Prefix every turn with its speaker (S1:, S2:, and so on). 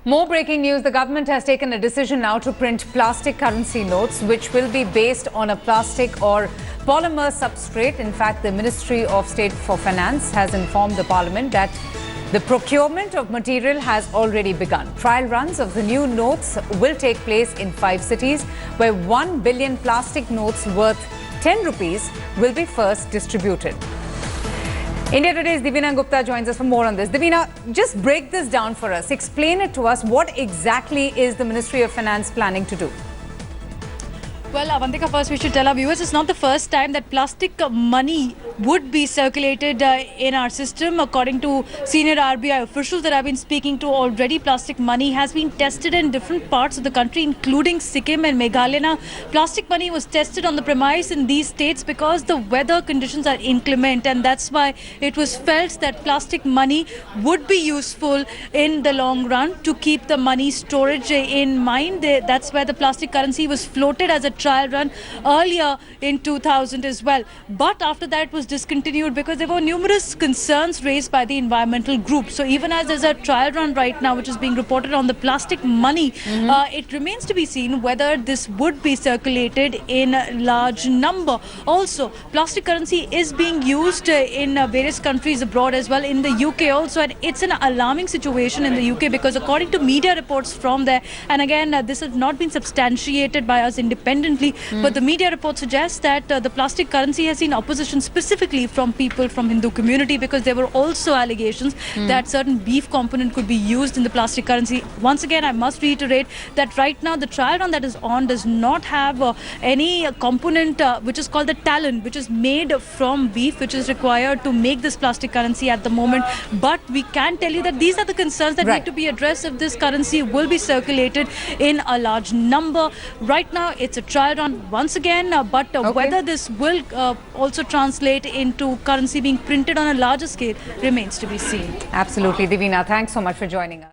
S1: More breaking news. The government has taken a decision now to print plastic currency notes, which will be based on a plastic or polymer substrate. In fact, the Ministry of State for Finance has informed the Parliament that the procurement of material has already begun. Trial runs of the new notes will take place in 5 cities, where 1 billion plastic notes worth 10 rupees will be first distributed. India Today's Divina Gupta joins us for more on this. Divina, just break this down for us. Explain it to us. What exactly is the Ministry of Finance planning to do?
S2: Well, Avantika, first we should tell our viewers it's not the first time that plastic money would be circulated in our system. According to senior RBI officials that I've been speaking to already, plastic money has been tested in different parts of the country, including Sikkim and Meghalaya. Now, plastic money was tested on the premise in these states because the weather conditions are inclement, and that's why it was felt that plastic money would be useful in the long run to keep the money storage in mind. That's why the plastic currency was floated as a trial run earlier in 2000 as well. But after that it was discontinued because there were numerous concerns raised by the environmental groups. So even as there's a trial run right now which is being reported on the plastic money, it remains to be seen whether this would be circulated in a large number. Also, plastic currency is being used in various countries abroad as well, in the UK also, and it's an alarming situation in the UK because according to media reports from there, and again this has not been substantiated by us independently, but the media report suggests that the plastic currency has seen opposition specifically from people from Hindu community because there were also allegations that certain beef component could be used in the plastic currency. Once again, I must reiterate that right now the trial run that is on does not have any component which is called the talon, which is made from beef, which is required to make this plastic currency at the moment. But we can tell you that these are the concerns that need to be addressed if this currency will be circulated in a large number. Right now, it's a trial run once again, but whether this will also translate into currency being printed on a larger scale remains to be seen.
S1: Absolutely. Divina, thanks so much for joining us.